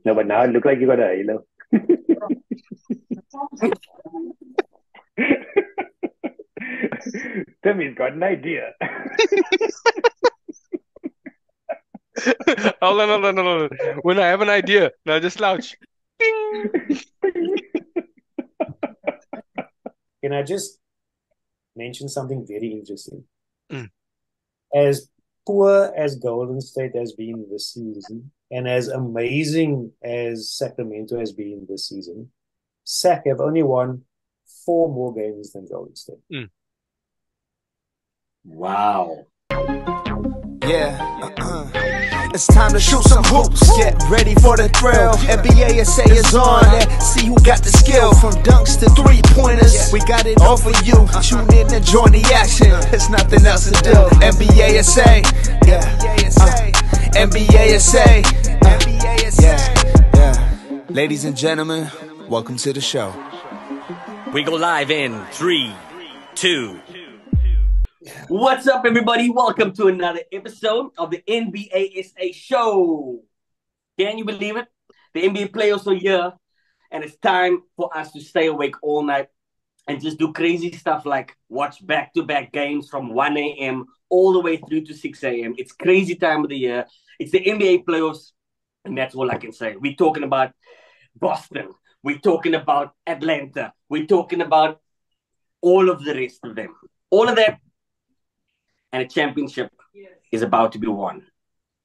No, but now it look like you got a halo. Timmy's got an idea. Hold on. When I have an idea, now just slouch. Ding. Can I just mention something very interesting? Mm. As poor as Golden State has been this season, and as amazing as Sacramento has been this season, Sac have only won four more games than Golden State. Mm. Wow. Yeah. It's time to shoot some hoops. Get ready for the thrill. NBA SA is on. Let's see who got the skill. From dunks to three-pointers, we got it all for you. Tune in and join the action. There's nothing else to do. NBA SA. NBA SA. Yeah. Ladies and gentlemen, welcome to the show. We go live in 3, 2. What's up, everybody? Welcome to another episode of the NBA SA show. Can you believe it? The NBA playoffs are here, and it's time for us to stay awake all night and just do crazy stuff like watch back-to-back games from 1 a.m. all the way through to 6 a.m. It's crazy time of the year. It's the NBA playoffs, and that's all I can say. We're talking about Boston. We're talking about Atlanta. We're talking about all of the rest of them. All of that, and a championship is about to be won.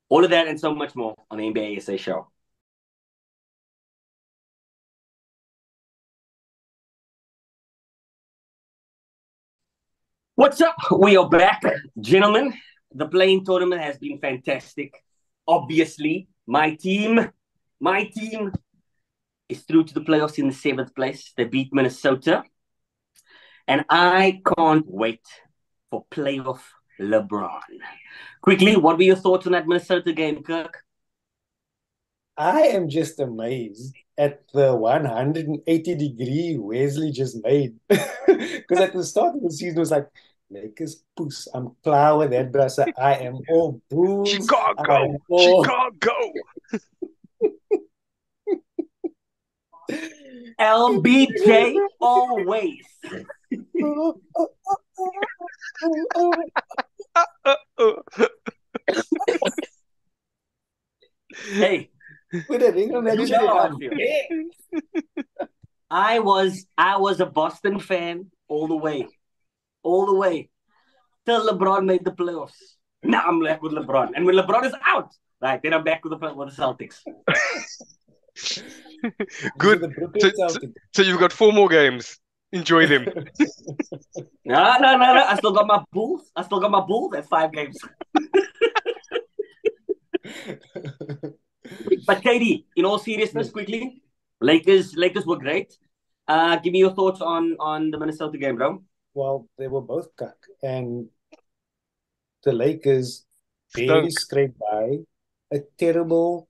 All of that and so much more on the NBA SA show. What's up? We are back, gentlemen. The Playin tournament has been fantastic. Obviously, my team is through to the playoffs in the 7th place. They beat Minnesota. And I can't wait for playoff LeBron. Quickly, what were your thoughts on that Minnesota game, Kirk? I am just amazed at the 180-degree Wesley just made. Because at the start of the season, it was like, Lakers poos. I'm cloud with that, brother. I am all booze. I am all... Chicago. LBJ always. Hey, With a ring on that, you know how I feel. I was a Boston fan all the way till LeBron made the playoffs. Now I'm back with LeBron, and when LeBron is out, right, then I'm back with the Celtics. Good. So you've got 4 more games. Enjoy them. No. I still got my Bulls. That's 5 games. But KD, in all seriousness, quickly, Lakers were great. Give me your thoughts on the Minnesota game, bro. Well, they were both cuck. And the Lakers barely scraped by a terrible,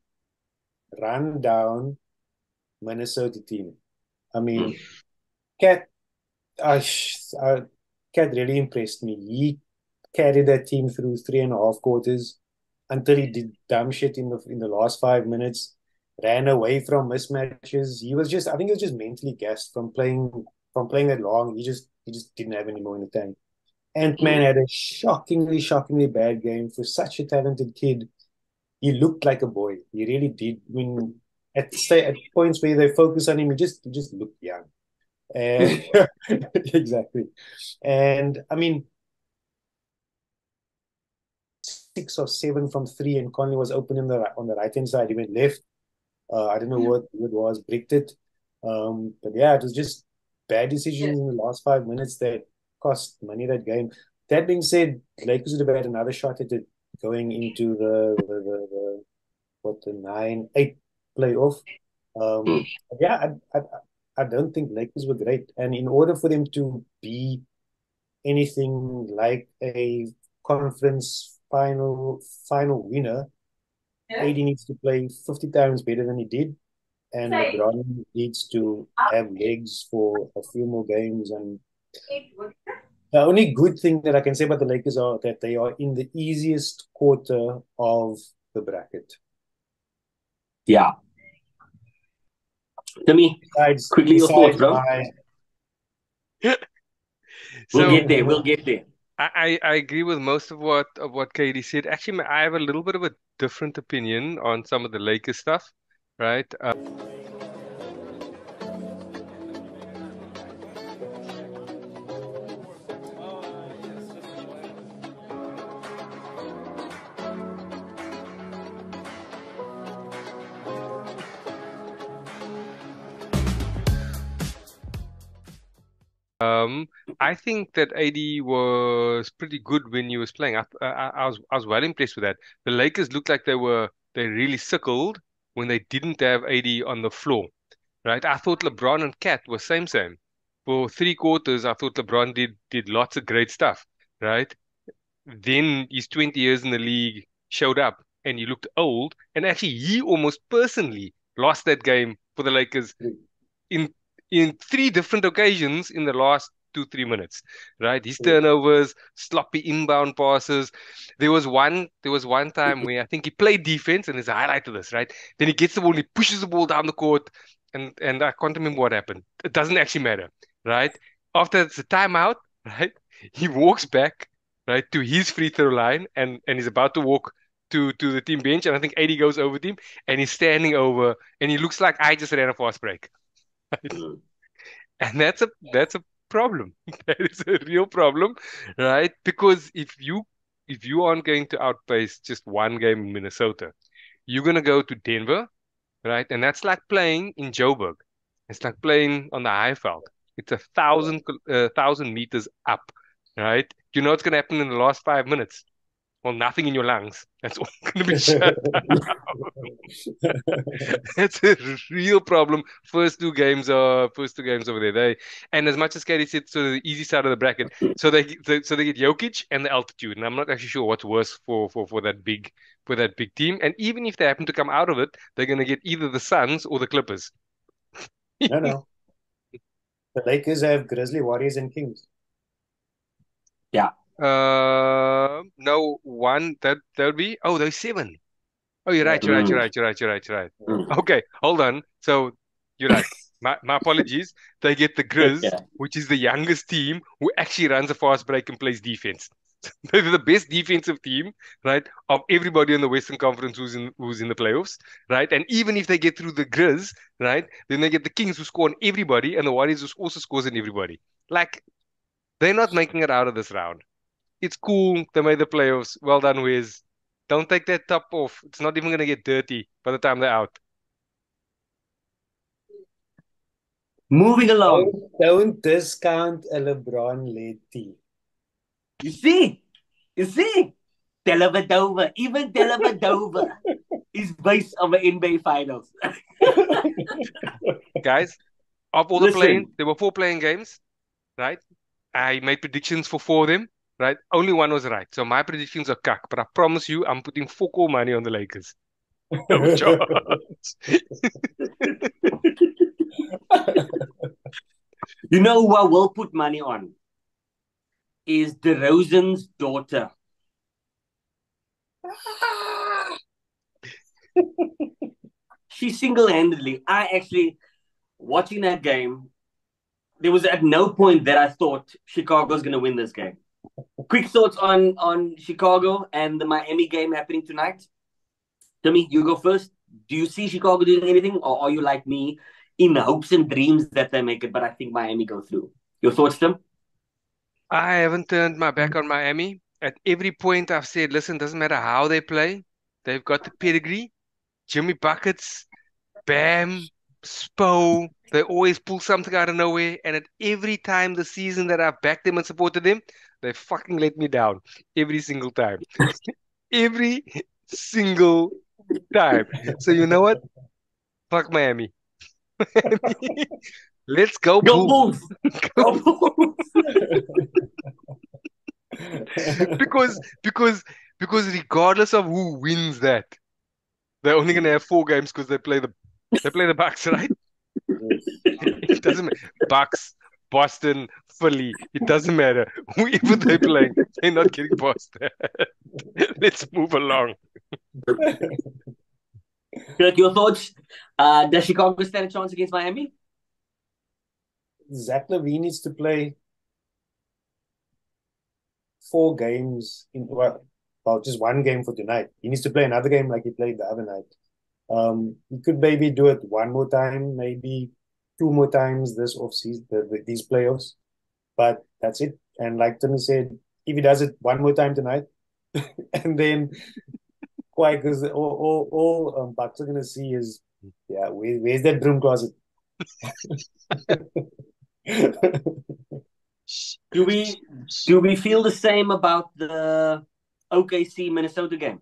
run-down Minnesota team. I mean, Cat really impressed me. He carried that team through 3.5 quarters until he did dumb shit in the last 5 minutes, ran away from mismatches. I think he was just mentally gassed from playing that long. He just didn't have any more in the tank. Ant-Man had a shockingly bad game for such a talented kid. He looked like a boy. He really did. When at points where they focus on him, he just looked young. And exactly. And I mean, 6 or 7 from 3, and Conley was open on the right hand side. He went left. I don't know what it was, bricked it. But yeah, it was just bad decisions in the last 5 minutes that cost money that game. That being said, Lakers would have had another shot at it going into the 9-8 playoff. Yeah, I don't think Lakers were great, and in order for them to be anything like a conference final winner, AD needs to play 50 times better than he did, and LeBron needs to have legs for a few more games. And the only good thing that I can say about the Lakers are that they are in the easiest quarter of the bracket. Yeah. To me, quickly your thoughts, besides bro. my We'll So get there. We'll get there. I agree with most of what Katie said. Actually, I have a little bit of a different opinion on some of the Lakers stuff, right? I think that AD was pretty good when he was playing. I was well impressed with that. The Lakers looked like they really sickled when they didn't have AD on the floor, right? I thought LeBron and Cat were same. For 3 quarters, I thought LeBron did lots of great stuff, right? Then his 20 years in the league showed up and he looked old. And actually, he almost personally lost that game for the Lakers in in 3 different occasions in the last 2, 3 minutes, right? His turnovers, sloppy inbound passes. There was one time where I think he played defense, and there's a highlight of this, right? Then he gets the ball and he pushes the ball down the court, and I can't remember what happened. It doesn't actually matter, right? After it's a timeout, right? He walks back, right, to his free throw line, and he's about to walk to the team bench, and I think AD goes over to him, and he's standing over, and he looks like I just ran a fast break. Mm. And that's a problem. That is a real problem, right? Because if you aren't going to outpace just one game in Minnesota, you're gonna go to Denver, right? And that's like playing in Joburg. It's like playing on the Highveld. It's 1,000 meters up, right? You know what's gonna happen in the last 5 minutes? Well, nothing in your lungs. That's all gonna be shut. It's a real problem. First two games over there. And as much as Katie said, so the easy side of the bracket. So they get Jokic and the altitude. And I'm not actually sure what's worse for that big team. And even if they happen to come out of it, they're gonna get either the Suns or the Clippers. no. The Lakers have Grizzly, Warriors, and Kings. Yeah. No, one that would be. Oh, there's 7. Oh, you're right. Mm. You're right. Mm. Okay, hold on. So you're right. My apologies. They get the Grizz, Yeah. which is the youngest team who actually runs a fast break and plays defense. They're the best defensive team, right, of everybody in the Western Conference who's in the playoffs, right? And even if they get through the Grizz, right, then they get the Kings who score on everybody and the Warriors who also scores on everybody. Like, they're not making it out of this round. It's cool. They made the playoffs. Well done, Wiz. Don't take that top off. It's not even going to get dirty by the time they're out. Moving along. Don't discount a LeBron-led team. You see? Dellavedova. Even Dellavedova is based on the NBA Finals. Guys, of all Listen. there were 4 playing games, right? I made predictions for 4 of them, right? Only one was right. So my predictions are cuck, but I promise you, I'm putting fuck all money on the Lakers. No chance. You know who I will put money on? Is DeRozan's daughter. She single-handedly, watching that game, there was at no point that I thought Chicago's going to win this game. Quick thoughts on Chicago and the Miami game happening tonight. Timmy, you go first. Do you see Chicago doing anything, or are you like me in hopes and dreams that they make it, but I think Miami go through? Your thoughts, Tim? I haven't turned my back on Miami. At every point I've said, listen, doesn't matter how they play. They've got the pedigree. Jimmy Buckets, Bam, Spo, they always pull something out of nowhere. And at every time this season that I've backed them and supported them, they fucking let me down. Every single time. Every single time. So you know what? Fuck Miami. Let's go Go Bulls. Bulls! Go Bulls! Because regardless of who wins that, they're only gonna have 4 games because they play the Bucks, right? It doesn't matter. Bucks, Boston, Philly, it doesn't matter. Whoever they're playing, they're not getting past that. Let's move along. Kirk, your thoughts? Does Chicago stand a chance against Miami? Zach LaVine needs to play 4 games well, just one game for tonight. He needs to play another game like he played the other night. He could maybe do it one more time, maybe 2 more times this offseason, these playoffs. But that's it. And like Tony said, if he does it one more time tonight, and then why? Because all Bucks are gonna see is, yeah, where's that broom closet? Do we feel the same about the OKC Minnesota game?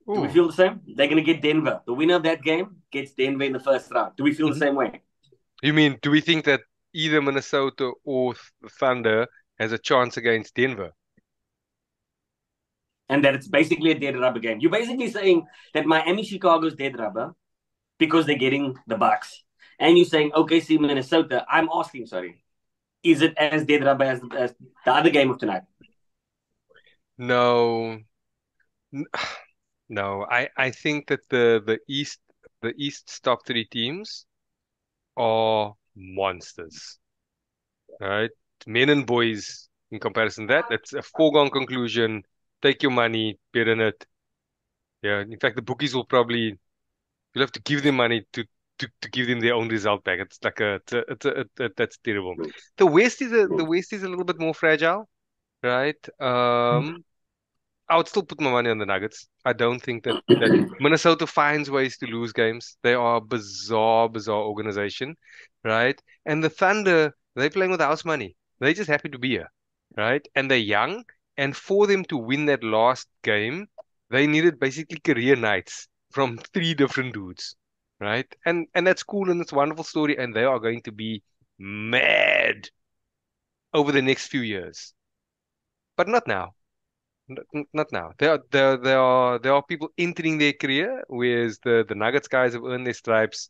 Do we Ooh. feel the same? They're going to get Denver. The winner of that game gets Denver in the first round. Do we feel the same way? You mean, do we think that either Minnesota or the Thunder has a chance against Denver? And that it's basically a dead rubber game. You're basically saying that Miami Chicago's dead rubber because they're getting the Bucks. And you're saying OKC Minnesota. I'm asking, sorry, is it as dead rubber as the other game of tonight? No. No. I think that the East's top three teams are monsters. Right? Men and boys in comparison to that. It's a foregone conclusion. Take your money, bet in it. Yeah. In fact, the bookies will probably you'll have to give them money to give them their own result back. It's like that's terrible. The West is a little bit more fragile, right? I would still put my money on the Nuggets. I don't think that Minnesota finds ways to lose games. They are a bizarre organization, right? And the Thunder, they're playing with house money. They're just happy to be here, right? And they're young. And for them to win that last game, they needed basically career nights from three different dudes, right? And that's cool and it's a wonderful story. And they are going to be mad over the next few years, but not now. Not now. There are people entering their career, whereas the Nuggets guys have earned their stripes.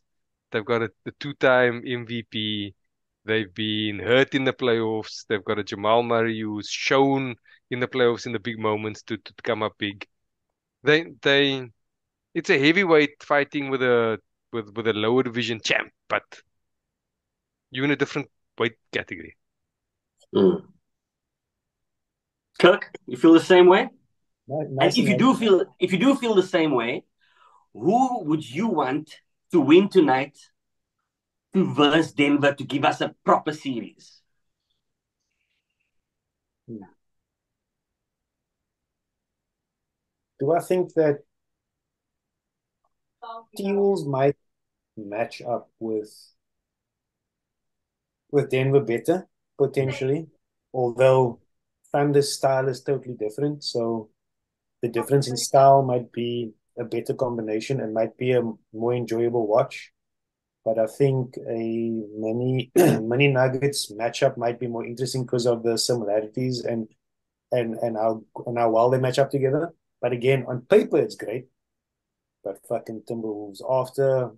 They've got a two-time MVP. They've been hurt in the playoffs. They've got a Jamal Murray who's shown in the playoffs in the big moments to come up big. They it's a heavyweight fighting with a lower division champ, but you're in a different weight category. Mm. Kirk, you feel the same way? Nice And if you do feel the same way, who would you want to win tonight to verse Denver to give us a proper series? Do I think that T-Wolves might match up with Denver better, potentially? Although Thunder's style is totally different, so the difference in style might be a better combination and might be a more enjoyable watch. But I think a many Nuggets matchup might be more interesting because of the similarities and how well they match up together. But again, on paper it's great. But fucking Timberwolves, after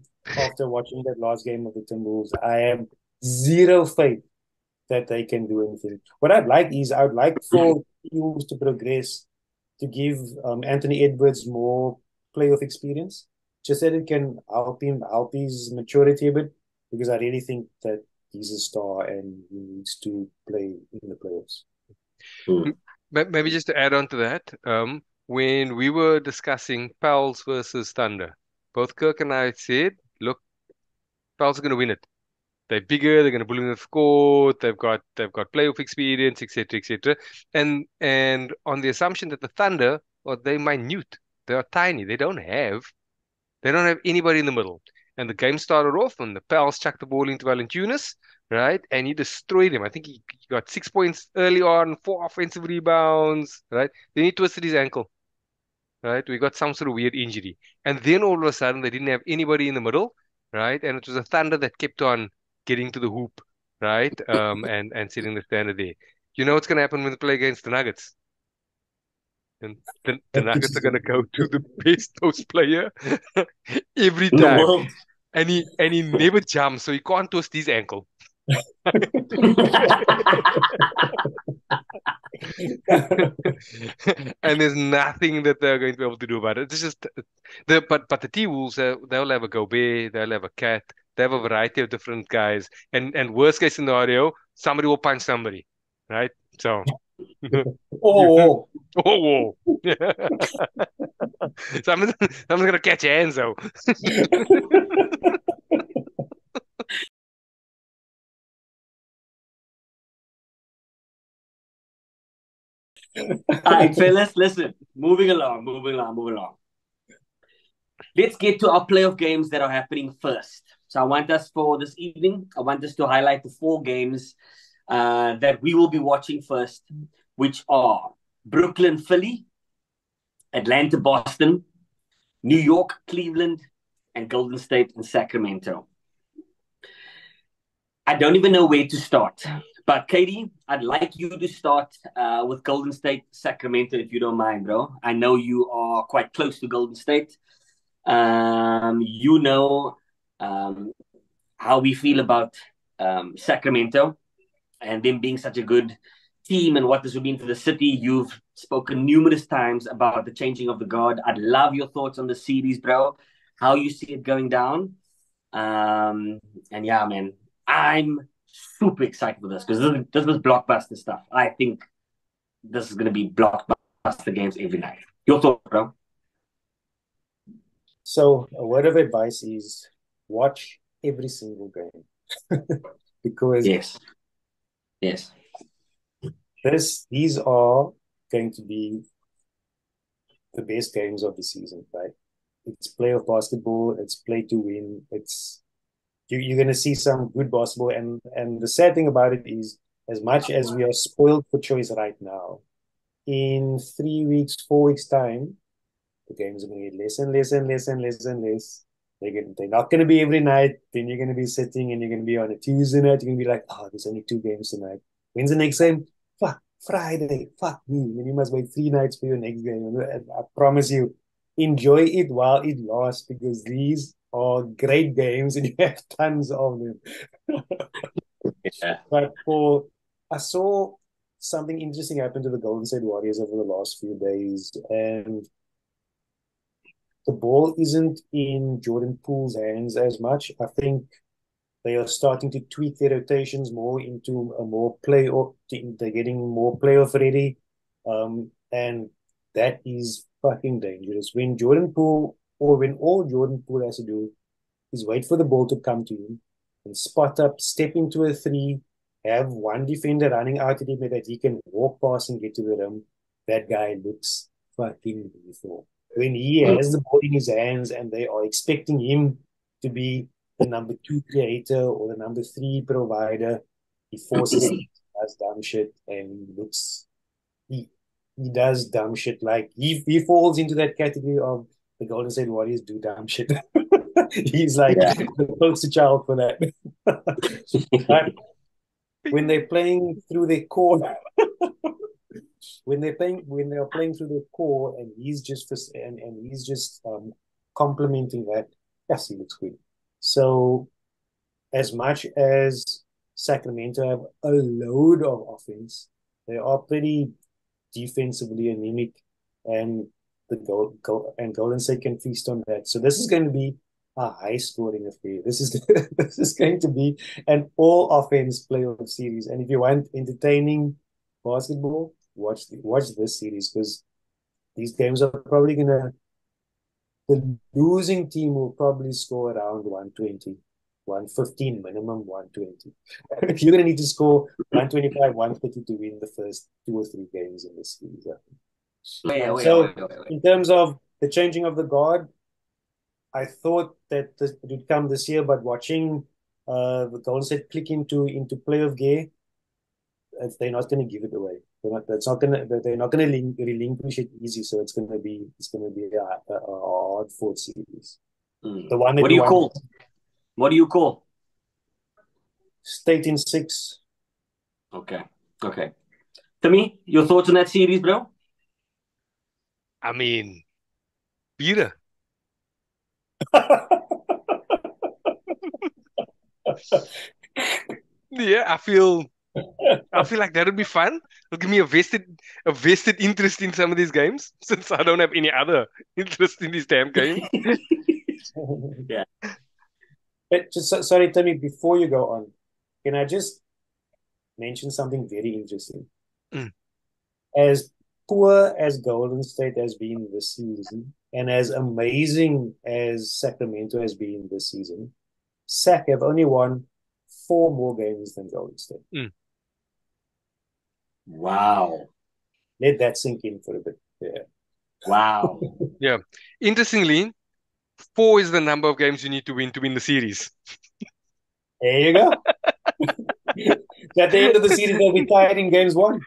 watching that last game of the Timberwolves, I have zero faith that they can do anything. What I'd like for Wolves to progress, to give Anthony Edwards more playoff experience, just that it can help his maturity a bit, because I really think that he's a star and he needs to play in the playoffs. Maybe just to add on to that, when we were discussing Pels versus Thunder, both Kirk and I said, look, Pels are going to win it. They're bigger, they're going to bully the court, they've got playoff experience, etc., etc. And on the assumption that the Thunder, well, they're minute, they are tiny, they don't have anybody in the middle. And the game started off and the Pels chucked the ball into Valanciunas, right? And he destroyed him. I think he got 6 points early on, 4 offensive rebounds, right? Then he twisted his ankle, right? We got some sort of weird injury. And then all of a sudden they didn't have anybody in the middle, right? And it was a Thunder that kept on getting to the hoop, right? And setting the standard there. You know what's going to happen when they play against the Nuggets? And the Nuggets are going to go to the best post player every In the time. world. And he never jumps, so he can't twist his ankle. And there's nothing that they're going to be able to do about it. It's just but the T-Wolves, they'll have a Gobert, they'll have a Cat, they have a variety of different guys, and worst case scenario, somebody will punch somebody, right? So, Oh, oh, whoa. Someone's gonna catch hands though. all right, fellas, listen. Moving along. Let's get to our playoff games that are happening first. So I want us for this evening, I want us to highlight the 4 games that we will be watching first, which are Brooklyn, Philly, Atlanta, Boston, New York, Cleveland, and Golden State and Sacramento. I don't even know where to start. But Katie, I'd like you to start with Golden State, Sacramento, if you don't mind, bro. I know you are quite close to Golden State. You know how we feel about Sacramento and them being such a good team and what this would mean for the city. You've spoken numerous times about the changing of the guard. I'd love your thoughts on the series, bro. How you see it going down. And yeah, man, I'm super excited for this because this is blockbuster stuff. I think this is going to be blockbuster games every night. Your thoughts, bro? So a word of advice is watch every single game because Yes. these are going to be the best games of the season, right? It's playoff basketball, it's play to win, you're going to see some good basketball, and the sad thing about it is, as much as we are spoiled for choice right now, in 3 weeks, 4 weeks time, the games are going to get less and less and less and less and less. They're not going to be every night. Then you're going to be sitting and you're going to be on a Tuesday night. You're going to be like, oh, there's only 2 games tonight. When's the next game? Fuck, Friday. Fuck me. And you must wait 3 nights for your next game. And I promise you, enjoy it while it lasts because these are great games and you have tons of them. Yeah. But I saw something interesting happen to the Golden State Warriors over the last few days, and the ball isn't in Jordan Poole's hands as much. I think they are starting to tweak their rotations more into a more playoff. They're getting more playoff ready, and that is fucking dangerous. When Jordan Poole, or when all Jordan Poole has to do is wait for the ball to come to him and spot up, step into a three, have one defender running out at him that he can walk past and get to the rim. That guy looks fucking lethal. When he has the ball in his hands and they are expecting him to be the number 2 creator or the number 3 provider, he forces it, does dumb shit, and he does dumb shit. Like he falls into that category of the Golden State Warriors do dumb shit. He's like the poster child for that. But when they're playing through their core, when they are playing through their core, and he's just complementing that. Yes, he looks good. So as much as Sacramento have a load of offense, they are pretty defensively anemic, and Golden State can feast on that. So this is going to be a high scoring affair. This is this is going to be an all offense playoff series. And if you want entertaining basketball, watch this series because these games are probably gonna. The losing team will probably score around 120, 115 minimum, 120. You're going to need to score 125, 130 to win the first 2 or 3 games in this series. So, in terms of the changing of the guard, I thought that it would come this year, but watching the Golden State click into playoff gear, they're not going to give it away. They're not going to relinquish it easy. So it's going to be a hard fought series. The one that What do you call? State in 6. Okay. Timmy, your thoughts on that series, bro? I mean, Peter. Yeah, I feel like that would be fun. It'll give me a vested interest in some of these games since I don't have any other interest in these damn games. Yeah. But sorry, Timmy, before you go on, can I just mention something very interesting? Mm. As poor as Golden State has been this season, and as amazing as Sacramento has been this season, Sac have only won 4 more games than Golden State. Mm. Wow. Let that sink in for a bit. Yeah. Wow. Yeah. Interestingly, 4 is the number of games you need to win the series. There you go. So at the end of the series, they'll be tied in games 1.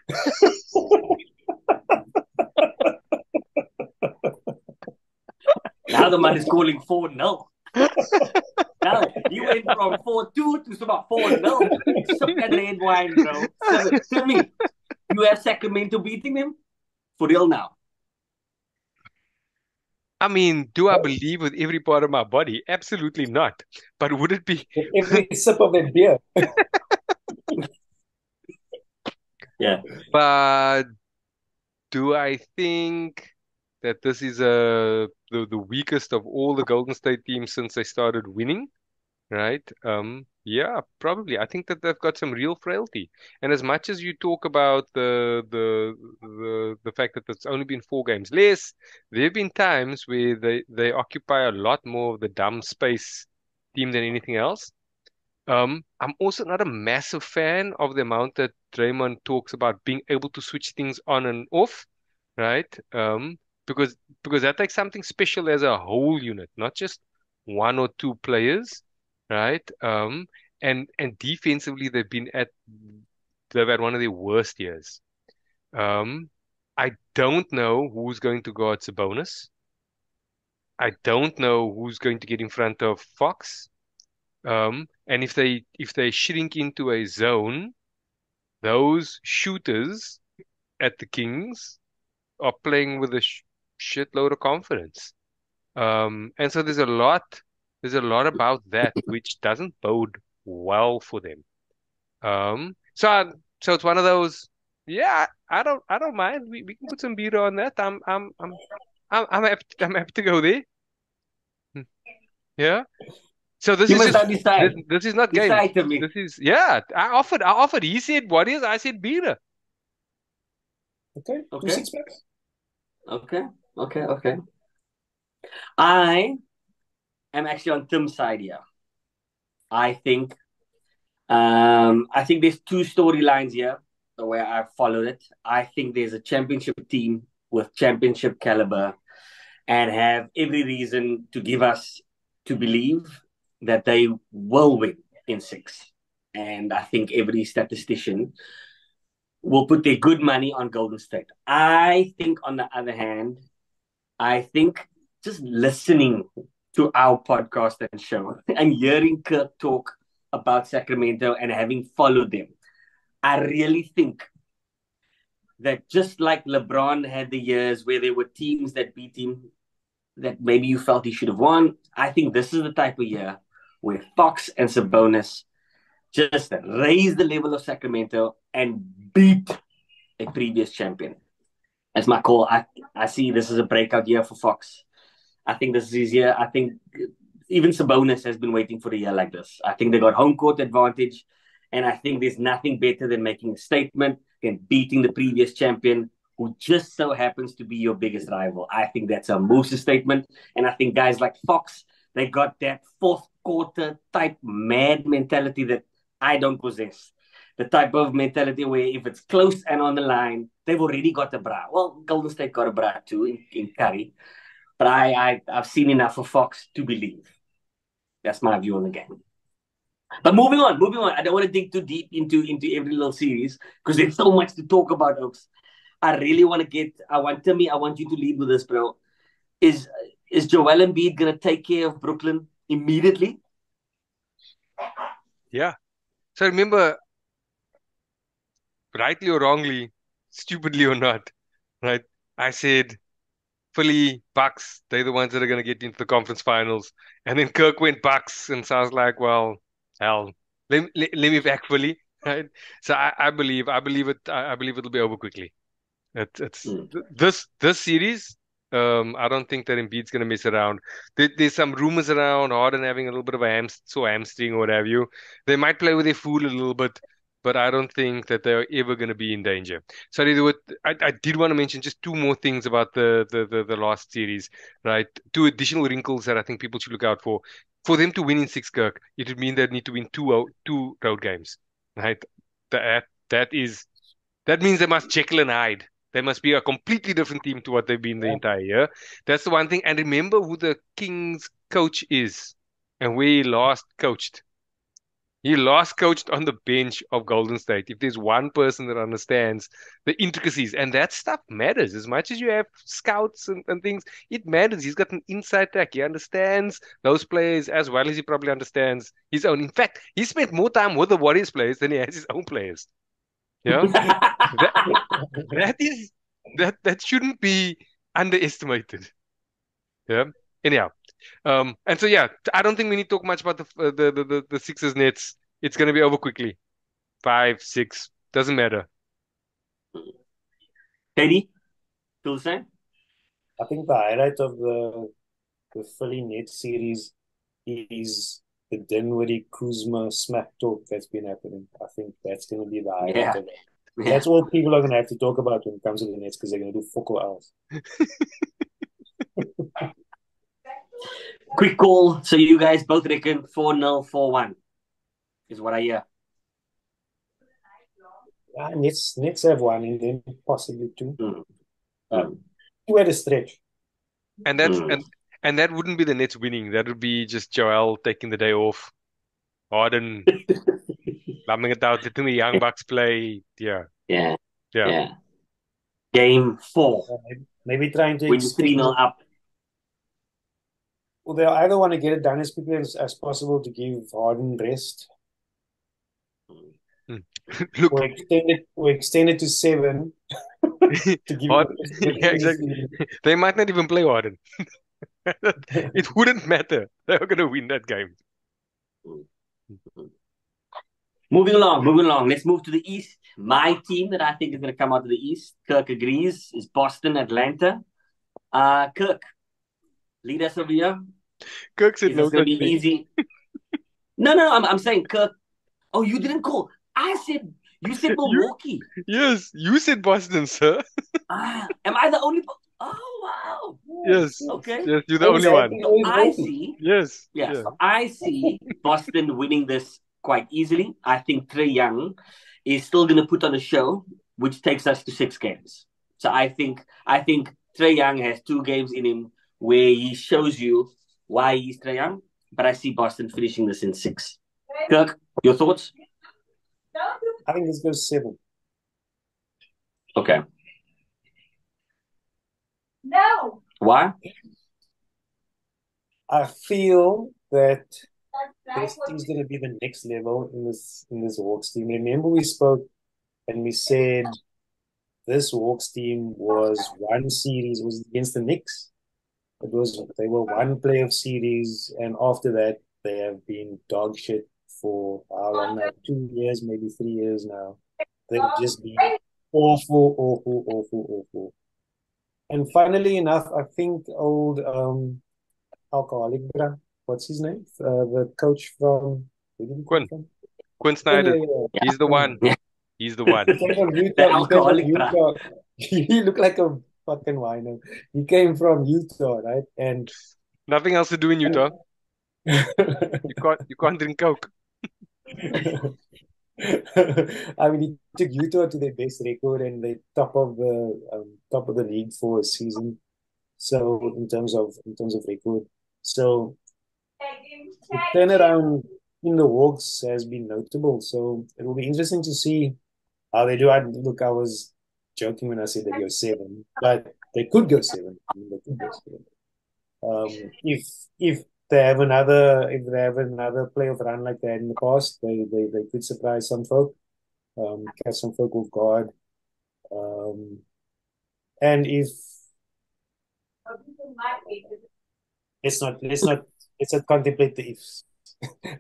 Now the man is calling 4-0. Now you went from 4-2 to about 4-0. Suck that red wine, bro. So, tell me, you have Sacramento beating them? For real now? I mean, do I believe with every part of my body? Absolutely not. But would it be? With every sip of that beer. Yeah. But do I think that this is the weakest of all the Golden State teams since they started winning? Right? Yeah, probably. I think that they've got some real frailty. And as much as you talk about the fact that it's only been 4 games less, there have been times where they occupy a lot more of the dumb space team than anything else. I'm also not a massive fan of the amount that Draymond talks about being able to switch things on and off, right? Because that takes something special as a whole unit, not just 1 or 2 players, right? And defensively they've had one of their worst years. Um, I don't know who's going to guard Sabonis. I don't know who's going to get in front of Fox. And if they shrink into a zone, those shooters at the Kings are playing with a shitload of confidence. And so there's a lot about that which doesn't bode well for them. So it's one of those. Yeah, I don't mind. We can put some beer on that. I'm happy to go there. Yeah. So this You is must just now decide. this is not games. Decide to me. This is yeah. I offered. He said Warriors. I said beer. Okay. Okay. 2 6-packs. Okay. I am actually on Tim's side here. I think there's 2 storylines here, the way I followed it. I think there's a championship team with championship caliber and have every reason to give us to believe that they will win in 6. And I think every statistician will put their good money on Golden State. I think, on the other hand, just listening to our podcast and show and hearing Kirk talk about Sacramento and having followed them, I really think that just like LeBron had the years where there were teams that beat him that maybe you felt he should have won, I think this is the type of year where Fox and Sabonis just raise the level of Sacramento and beat a previous champion. That's my call. I see this as a breakout year for Fox. I think this is his year. I think even Sabonis has been waiting for a year like this. I think they got home court advantage, and I think there's nothing better than making a statement and beating the previous champion who just so happens to be your biggest rival. I think that's a Moses statement, and I think guys like Fox, they got that fourth quarter type mad mentality that I don't possess. The type of mentality where if it's close and on the line, they've already got a bra. Well, Golden State got a bra too in Curry. But I've seen enough of Fox to believe. That's my view on the game. But moving on. I don't want to dig too deep into every little series because there's so much to talk about, Oaks. I really want to I want you to lead with this, bro. Is Joel Embiid going to take care of Brooklyn immediately? Yeah. So remember, rightly or wrongly, stupidly or not, right? I said Philly, Bucks, they're the ones that are going to get into the conference finals. And then Kirk went Bucks, and so I was like, well, hell, let me back Philly. Right? So I believe it'll be over quickly. It's Mm. this series. I don't think that Embiid's gonna mess around. There's some rumors around Harden having a little bit of a hamstring or what have you. They might play with their fool a little bit, but I don't think that they're ever gonna be in danger. Sorry, I did want to mention just two more things about the last series, right? Two additional wrinkles that I think people should look out for. For them to win in six, Kirk, it would mean they need to win two road games, right? That is that means they must Jekyll and Hyde. They must be a completely different team to what they've been the Yeah. entire year. That's the one thing. And remember who the Kings coach is and where he last coached. He last coached on the bench of Golden State. If there's one person that understands the intricacies, and that stuff matters as much as you have scouts and things, it matters. He's got an inside track. He understands those players as well as he probably understands his own. In fact, he spent more time with the Warriors players than he has his own players. Yeah. That, that is that shouldn't be underestimated. Yeah. Anyhow, and so yeah, I don't think we need to talk much about the Sixers Nets. It's gonna be over quickly. 5, 6 doesn't matter. Teddy, feel the same? I think the highlight of the Philly Nets series is the Dinwiddie Kuzma smack talk that's been happening. I think that's going to be the highlight Yeah. of it. Yeah. That's all people are going to have to talk about when it comes to the Nets because they're going to do fuck all else. Quick call. So you guys both reckon 4-0, 4-1 is what I hear. Yeah, Nets have one and then possibly two. Mm. Two at a stretch. And and that wouldn't be the Nets winning. That would be just Joel taking the day off. Harden lumbing it out, letting the Young Bucks play. Yeah. Yeah. Yeah. Yeah. Game 4. Maybe trying to When you're 3-0 up. Well, they either want to get it done as quickly as possible to give Harden rest, Look, or extend it to 7 to give Harden, him yeah, exactly. They might not even play Harden. It wouldn't matter. They were going to win that game. Moving along. Let's move to the East. My team that I think is going to come out of the East, Kirk agrees, is Boston, Atlanta. Kirk, lead us over here. Kirk said Is no this going to such be thing. easy? No. I'm saying Kirk. Oh, you didn't call. You said Milwaukee. Yes, you said Boston, sir. Am I the only? Oh, wow. Yes. Okay. Yes, you're the only one. So I see. Yes. Yeah. Yeah. So I see Boston winning this quite easily. I think Trae Young is still going to put on a show, which takes us to 6 games. So I think Trae Young has 2 games in him where he shows you why he's Trae Young. But I see Boston finishing this in 6. Kirk, your thoughts? I think this goes 7. Okay. No. Why? I feel that this is going to be the next level in this Hawks team. Remember, we spoke and we said this Hawks team was one series was against the Knicks. They were one playoff series, and after that they have been dog shit for how long now? 2 years, maybe 3 years now. They've just been awful. And funnily enough, I think old alcoholic, what's his name? The coach from where did he come from? Quinn Snyder. Yeah. He's the one. He's the one. He came from Utah. The alcoholic, Utah. He looked like a fucking wino. He came from Utah, right? And Nothing else to do in Utah. You can't drink Coke. I mean, he took Utah to their best record and they top of the league for a season. So in terms of record, so the turnaround in the Hawks has been notable. So it will be interesting to see how they do. I was joking when I said they go 7, but they could go 7. I mean, they could go 7. If they have another playoff run like they had in the past, they could surprise some folk, catch some folk off guard. And if let's not contemplate the ifs.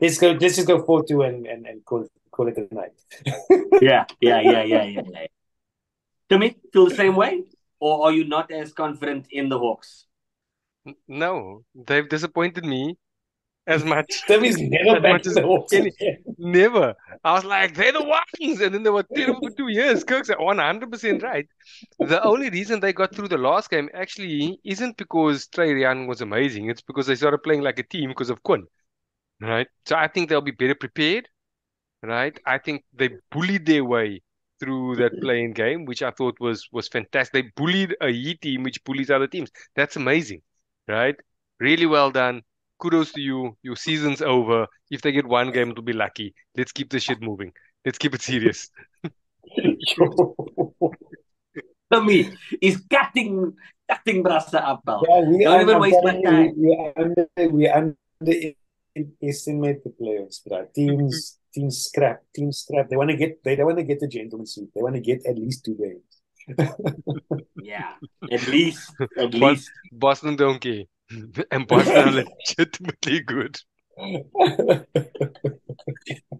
Let's just go 4-2 and call it a night. Yeah. Timmy, feel the same way? Or are you not as confident in the Hawks? No, they've disappointed me as much Timmy's never as much backed as the Hawks any. again. Never. I was like, they're the ones, and then they were terrible for 2 years. Kirk's 100% right. The only reason they got through the last game actually isn't because Trey Young was amazing. It's because they started playing like a team because of Quinn, right? So I think they'll be better prepared, right? I think they bullied their way through that playing game, which I thought was fantastic. They bullied a Heat team, which bullies other teams. That's amazing, right? Really well done. Kudos to you. Your season's over. If they get one game, it'll be lucky. Let's keep the shit moving. Let's keep it serious. Timmy is cutting Brasa up, pal. Yeah, Don't even I'm waste my telling you, time. we underestimate the players, bro. Teams scrap. They don't want to get the gentleman suit. They want to get at least 2 games. Yeah, at least, at But least. Boston don't care. And Boston are legitimately good.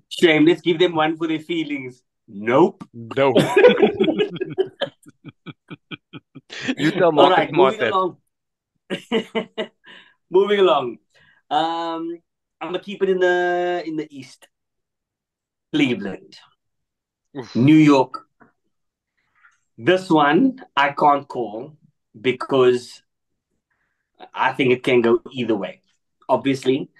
Shame. Let's give them one for their feelings. Nope. No. You tell All Marcus right, Smart moving that. along. Moving along. I'm gonna keep it in the East. Cleveland, Oof. New York. This one I can't call because I think it can go either way, obviously.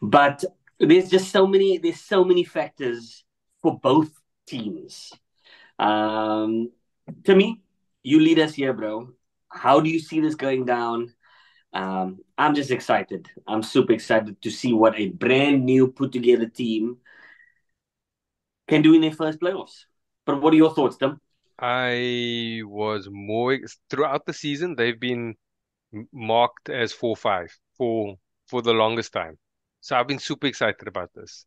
But there's so many factors for both teams. Um, to me, you lead us here, bro. How do you see this going down? I'm just excited. I'm super excited to see what a brand new put together team can do in their first playoffs. But what are your thoughts, Tim? I was more throughout the season. They've been marked as 4-5 for the longest time. So I've been super excited about this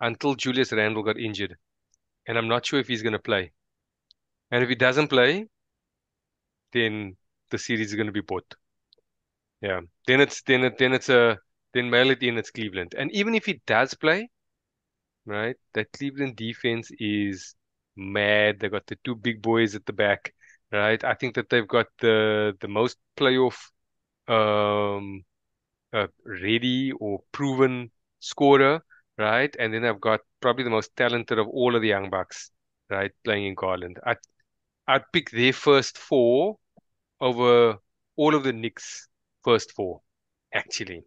until Julius Randle got injured, and I'm not sure if he's going to play. And if he doesn't play, then the series is going to be bought. Yeah, then mail it in. It's Cleveland, and even if he does play, right, that Cleveland defense is mad. They got the two big boys at the back, right? I think that they've got the most playoff um ready or proven scorer, right? And then I've got probably the most talented of all of the young bucks, right, playing in Garland. I'd pick their first four over all of the Knicks' first four, actually.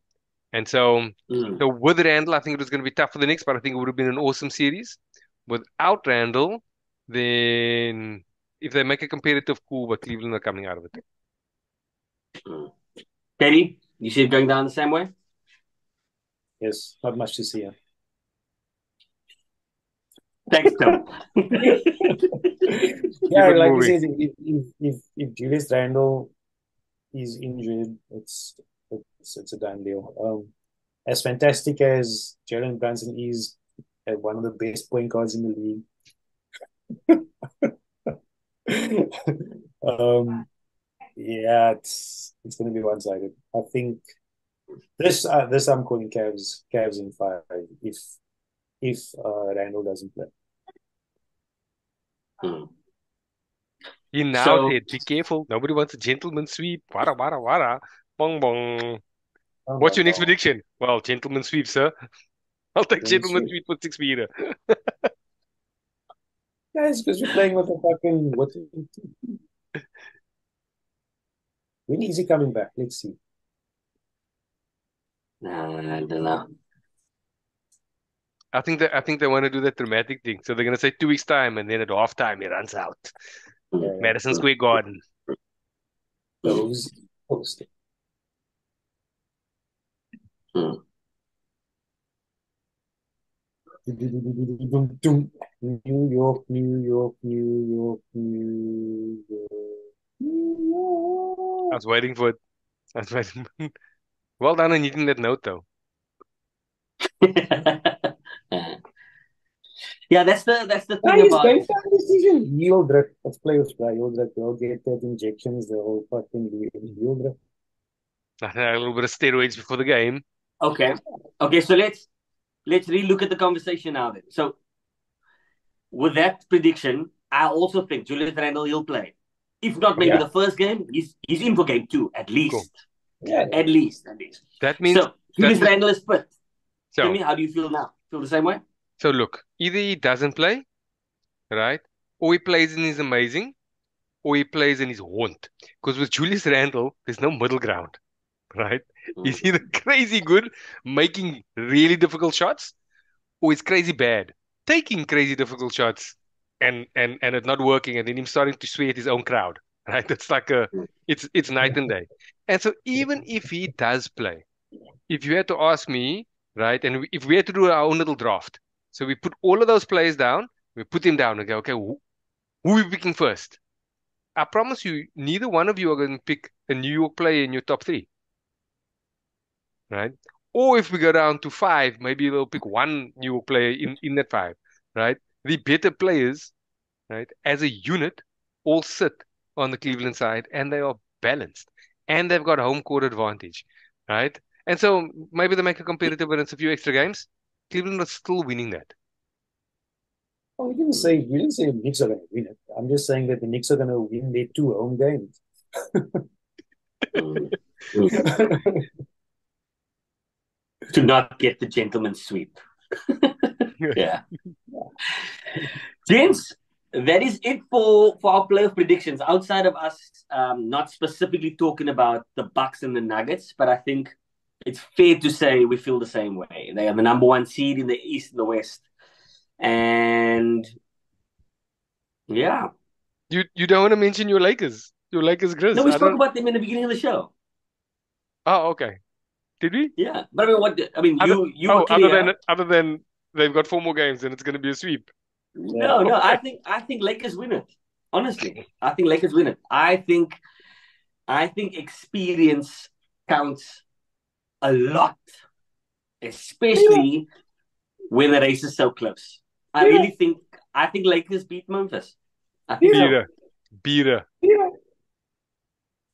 And so, Mm. so with Randall, I think it was going to be tough for the Knicks, but I think it would have been an awesome series. Without Randall, then if they make a competitive cool, but Cleveland are coming out of it. Teddy, you see it going down the same way? Yes, not much to see here. Thanks, Tim. Yeah, it like you moving. said, if Julius Randle is injured, it's a done deal. As fantastic as Jalen Brunson is, one of the best point guards in the league. Yeah, it's gonna be one-sided. I think this I'm calling Cavs in 5 if Randall doesn't play. Mm. He now So, said, be careful. Nobody wants a gentleman sweep. Wara, wara, wara. Bong, bong. Oh What's my your next God. prediction? Well, gentleman sweep, sir. I'll take Then gentleman sweet. sweep for 6 meter. Guys, because we're playing with the fucking when is he coming back? Let's see. I don't know. I think they want to do that dramatic thing. So they're gonna say 2 weeks time, and then at halftime he runs out. Madison Square Garden. Those posted. Mm. New York, New York, New York, New York, New I York. was waiting for it. I was waiting. Well done on hitting that note, though. Yeah, that's the thing Guys, about game time decision. Heel druk. Let's play with play. Heel druk. They'll get that injections. They'll fucking do it. Heel druk. A little bit of steroids before the game. okay. Okay, so let's relook at the conversation now then. So with that prediction, I also think Julius Randle will play. If not maybe the first game, he's in for game 2 at least. Cool. Yeah. At least. That means so Julius Randle is fit. So, Tell me, how do you feel now? Feel the same way? So look, either he doesn't play, right? Or he plays and he's amazing, or he plays and he's haunt. Because with Julius Randle, there's no middle ground, right? He's either crazy good, making really difficult shots, or he's crazy bad, taking crazy difficult shots and it not working, and then him starting to sweat his own crowd, right? It's like it's night and day. And so even if he does play, if you had to ask me, right, and if we had to do our own little draft, so we put all of those players down, we put them down and go, okay, who are we picking first? I promise you, neither one of you are going to pick a New York player in your top 3, right? Or if we go down to 5, maybe they'll pick one New York player in that 5, right? The better players, right, as a unit, all sit on the Cleveland side, and they are balanced, and they've got home court advantage, right? And so maybe they make a competitive and it's a few extra games. Cleveland is still winning that. Oh, we didn't say the Knicks are going to win it. I'm just saying that the Knicks are going to win their 2 home games. To not get the gentleman's sweep. Yeah. Gents, that is it for our playoff predictions. Outside of us not specifically talking about the Bucks and the Nuggets, but I think it's fair to say we feel the same way. They are the number 1 seed in the East and the West. And yeah. You don't want to mention your Lakers. Your Lakers Grizz. No, we spoke about them in the beginning of the show. Oh, okay. Did we? Yeah. But you were clear. Other than they've got 4 more games and it's going to be a sweep. No, I think Lakers win it. Honestly, I think Lakers win it. I think experience counts a lot, especially when the race is so close. I think Lakers beat Memphis. I think Beat her.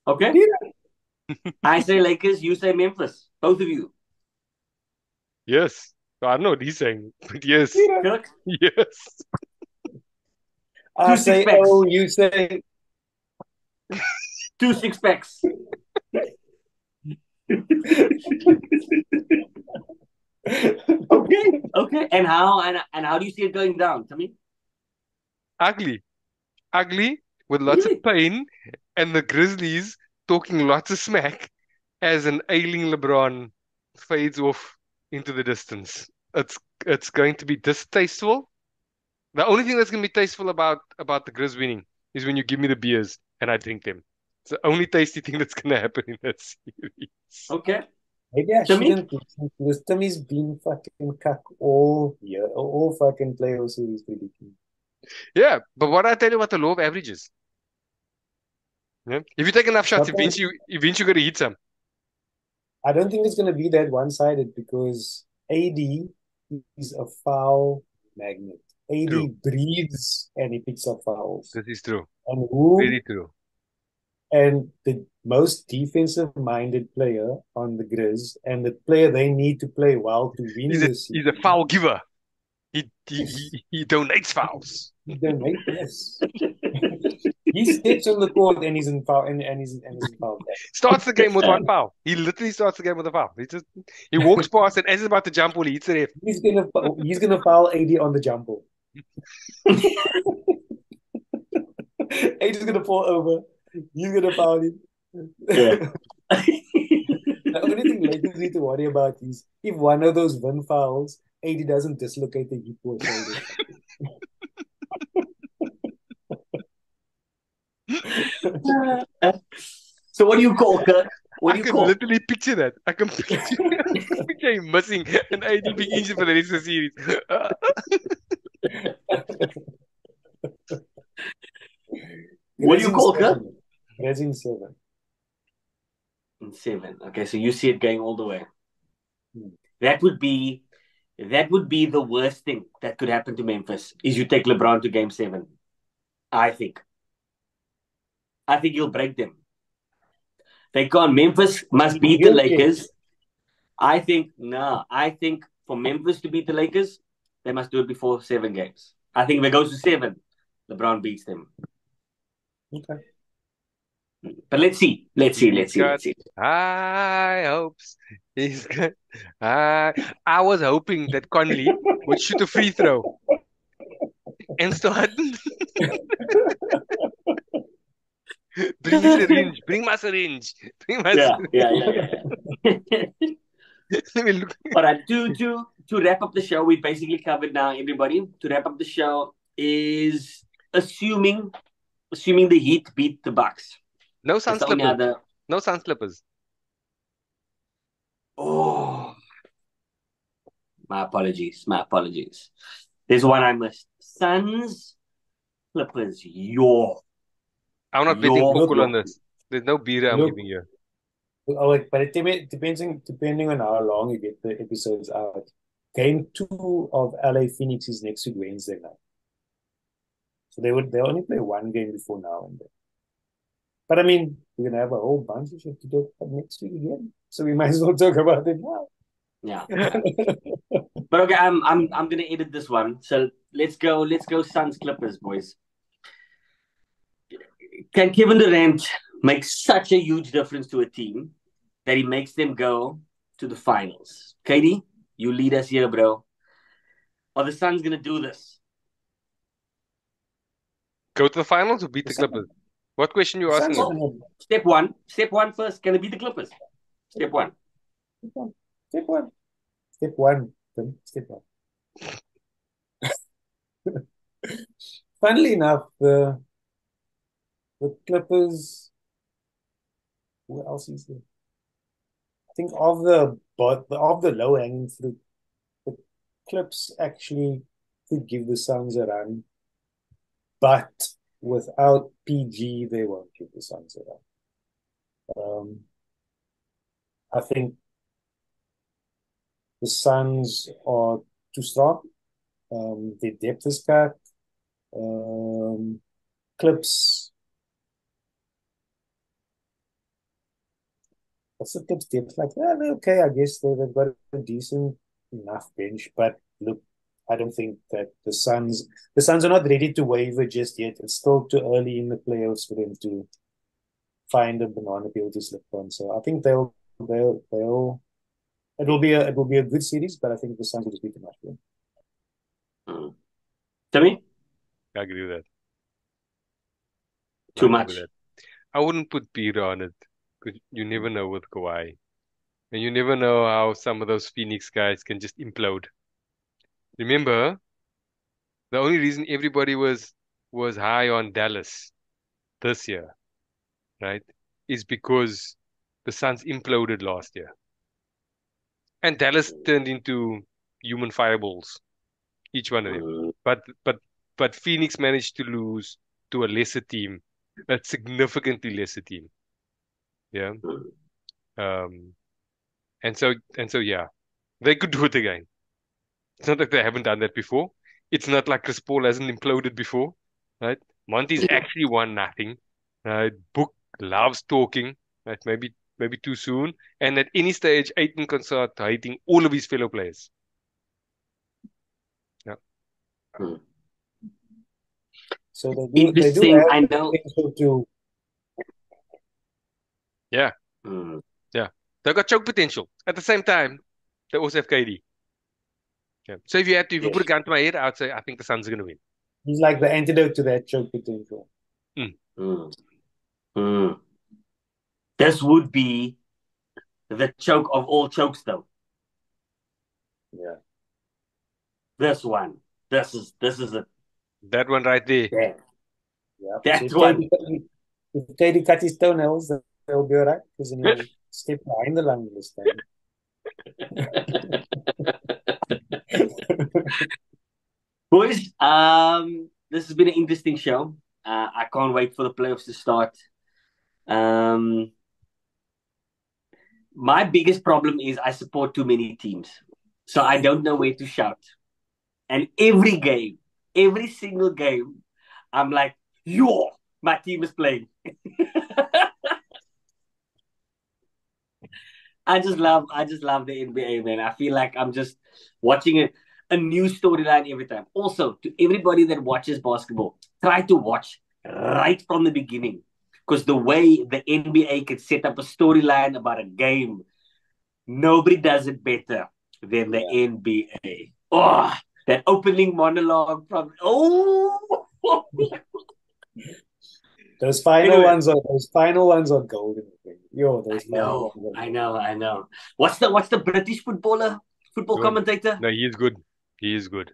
Okay. I say Lakers, you say Memphis. Both of you. Yes. I don't know what he's saying, but yes. Kirk? Yes. I say, oh, you say 2 6-packs. Okay. And how do you see it going down? Tell me. Ugly with lots of pain, and the Grizzlies talking lots of smack as an ailing LeBron fades off into the distance. It's going to be distasteful. The only thing that's going to be tasteful about the Grizz winning is when you give me the beers and I drink them. It's the only tasty thing that's going to happen in that series. Okay. Maybe I shouldn't. Timmy's been fucking cuck all year, all fucking playoff series predicting. Yeah, but what I tell you about the law of averages. Yeah? If you take enough shots, eventually you're going to hit some. I don't think it's going to be that one-sided because AD is a foul magnet. AD breathes and he picks up fouls. This is true. And very true. And the most defensive-minded player on the Grizz and the player they need to play well to win this season. He's a foul giver. He donates fouls. He donates, yes. He steps on the court and he's in foul and he's in foul. Starts the game with 1 foul. He literally starts the game with a foul. He walks past and as he's about to jump ball, he hits the ref. He's gonna foul AD on the jump ball. AD's gonna fall over. He's gonna foul him. Yeah. The only thing Lakers need to worry about is if one of those win fouls, AD doesn't dislocate the hip or shoulder. So what do you call, Kirk? I can literally picture that. I can picture him missing and AD being injured for the rest of the series. What do you call, Kirk? In 7. In 7. Okay, so you see it going all the way. That would be the worst thing that could happen to Memphis is you take LeBron to game 7. I think you'll break them. They can't. Memphis must beat the Lakers. I think for Memphis to beat the Lakers, they must do it before 7 games. I think if it goes to 7, LeBron beats them. Okay. But let's see. Let's got see. high hopes. He's got I was hoping that Conley would shoot a free throw and start bring a syringe, bring my syringe, bring my Yeah. Let me look. All right, to wrap up the show, we basically covered now, everybody. To wrap up the show is assuming the Heat beat the Bucks. No sun It's the only slippers. other. No sun slippers. Oh, my apologies. There's one I missed. Suns, Clippers. I'm not betting Yo. Pokul on this. There's no beer I'm Look. giving you. Oh, wait, but it depending on how long you get the episodes out. Game 2 of LA Phoenix is next week Wednesday night. So they'll only play one game before now and then. But I mean, we're gonna have a whole bunch of shit to talk about next week again. So we might as well talk about it now. Yeah. But okay, I'm gonna edit this one. So let's go Suns Clippers, boys. Can Kevin Durant make such a huge difference to a team that he makes them go to the finals? KD, you lead us here, bro. Are the Suns gonna do this? Go to the finals or beat the Clippers? What question are you asking? Suns- Step one first. Can it beat the Clippers? Step one. Step one. Funnily enough, the Clippers. Who else is there? I think of the low hanging fruit, the Clips actually could give the Suns a run, but without PG, they won't give the Suns a run. I think the Suns are too strong. Their depth is cut. Clips. What's the Clips depth like? Yeah, they're okay, I guess they've got a decent enough bench, but look, I don't think that the Suns are not ready to waver just yet. It's still too early in the playoffs for them to find a banana peel to slip on. So I think it will be a good series, but I think the Suns will just beat them after. Timmy? I agree with that. Too much. I wouldn't put Peter on it because you never know with Kawhi. And you never know how some of those Phoenix guys can just implode. Remember, the only reason everybody was high on Dallas this year, right, is because the Suns imploded last year. And Dallas turned into human fireballs, each one of them. But Phoenix managed to lose to a lesser team, a significantly lesser team. Yeah. And so yeah, they could do it again. It's not like they haven't done that before. It's not like Chris Paul hasn't imploded before, right? Monty's actually won nothing. Book loves talking, right? Maybe too soon. And at any stage, Aiton can start hating all of his fellow players. Yeah. So they do have I know. potential to. Yeah. Yeah. They've got choke potential. At the same time, they also have KD. Yeah. So if you put a gun to my head, I would say I think the Suns are going to win. He's like the antidote to that choke potential. This would be the choke of all chokes, though. Yeah. This one. This is it. That one right there. Yeah. That So one. if KD cut his toenails, they'll be all right because then he'll step behind the line this time. Boys, this has been an interesting show. I can't wait for the playoffs to start. My biggest problem is I support too many teams. So I don't know where to shout. And every single game, I'm like, yo, my team is playing. I just love the NBA, man. I feel like I'm just watching a new storyline every time. Also, to everybody that watches basketball, try to watch right from the beginning. Because the way the NBA can set up a storyline about a game, nobody does it better than the Yeah. NBA. Oh, that opening monologue from Those final Anyway. ones are golden. I think. Yo, those final ones are I golden. know, I know. What's the British football Good. commentator? No, he is good. He is good.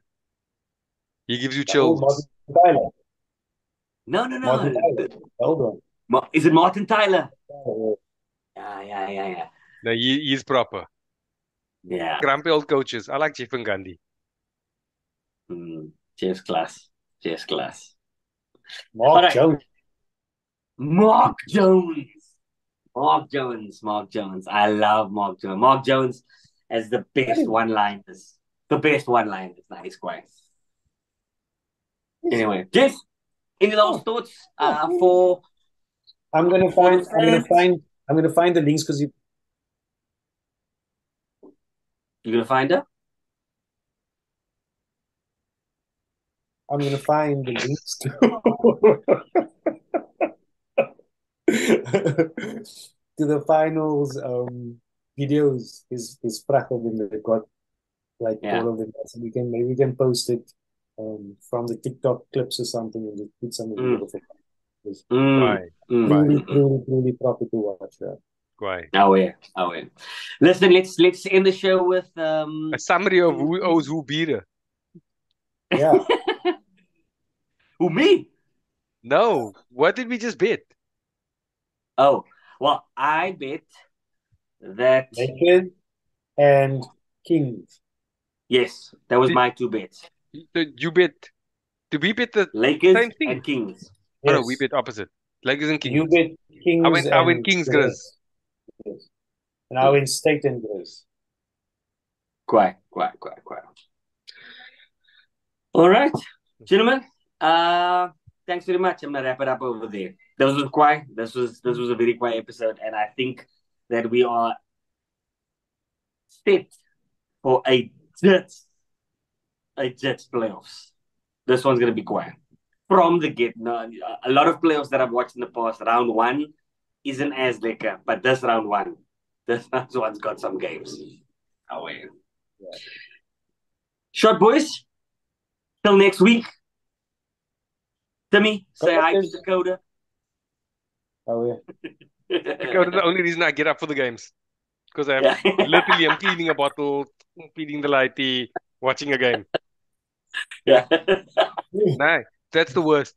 He gives you Oh, Martin chills. Tyler. No, no, Martin no. Tyler. Hold on. Is it Martin Tyler? Oh, Yeah. No, he is proper. Yeah. Grumpy old coaches. I like Jeff and Gandhi. Chess class. Chess class. All Mark right. Jones. Mark Jones. Mark Jones. I love Mark Jones. Mark Jones has the best one-liners. The best one-liners. Nice, quite. Anyway, Jeff, any last thoughts for I'm gonna the find. I'm gonna fans? find. I'm gonna find the links because you. You gonna find her? I'm gonna find the links to to the finals videos. Is prachtig when they got like Yeah. all of them. So maybe we can post it from the TikTok clips or something and just put something Mm. beautiful. It's Why? truly proper to watch. Yeah. Why? Oh yeah. Listen, let's end the show with A summary of who owes who beer. Yeah. Who, me? No. What did we just bet? Oh, well, I bet that Lakers and Kings. yes, that was Did, my two bets. you bet. Did we bet the Lakers same thing? and Kings. Oh no, we Yes. bet opposite. Lakers and Kings. You bet Kings I went and Kings Grizz. Grizz. Yes. And I went State and Grizz. Quite. All right, gentlemen. Thanks very much. I'm gonna wrap it up over there. This was quiet. This was a very quiet episode, and I think that we are set for a Jets playoffs. This one's gonna be quiet from the get. No, a lot of playoffs that I've watched in the past, round one isn't as lekker, but this one's got some games. Oh yeah. Short boys. Till next week. Timmy, say hi to Dakota. Oh yeah. Dakota, the only reason I get up for the games. Because I'm cleaning a bottle, feeding the lighty, watching a game. Yeah. No, that's the worst.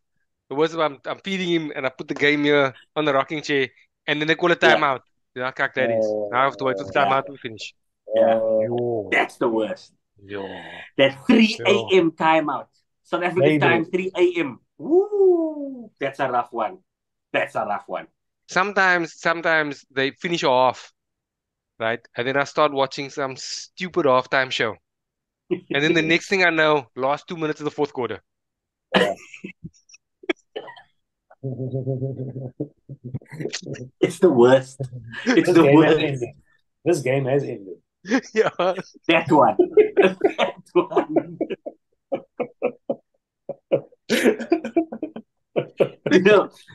The worst is I'm feeding him and I put the game here on the rocking chair and then they call a timeout. Yeah, kak that is. Now I have to wait for the timeout to finish. Yeah. Yo. That's the worst. Yo. That 3 a.m. timeout. South African Maybe. time, 3 a.m. Woo! That's a rough one. Sometimes they finish off, right? And then I start watching some stupid halftime show. And then the next thing I know, last 2 minutes of the fourth quarter. Yeah. It's the worst. It's This the game has worst. ended. This game has ended. Yeah. That one. That one.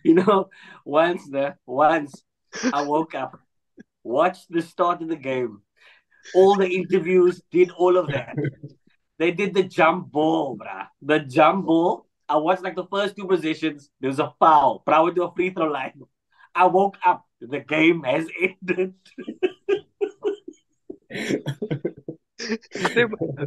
You know, once I woke up, watched the start of the game, all the interviews, did all of that. They did the jump ball, bruh. The jump ball. I watched like the first two positions. There was a foul. But I went to a free throw line. I woke up. The game has ended.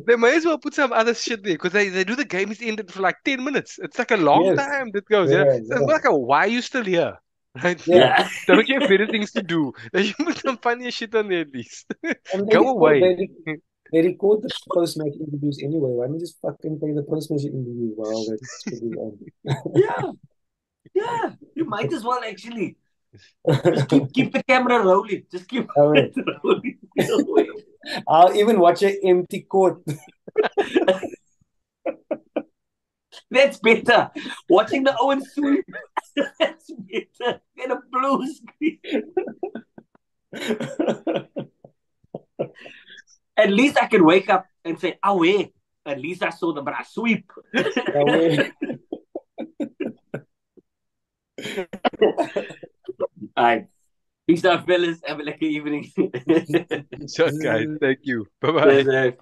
They may as well put some other shit there because they do the game is ended for like 10 minutes. It's like a long Yes. time that goes, yeah. So it's like, why are you still here? Right? Yeah. Don't you have better things to do? They should put some funnier shit on there at least. And Go away. They record the post-match interviews anyway. Why don't you just fucking play the post-match interviews while that's on? Yeah. You might as well actually. Just keep the camera rolling. Just keep it rolling. I'll even watch an empty court. That's better. Watching the Owen sweep. That's better than a blue screen. At least I can wake up and say, "Oh, hey, at least I saw the bra sweep." All right. Peace out, fellas. Have a lucky evening. Shot, guys. Thank you. Bye bye. Cheers,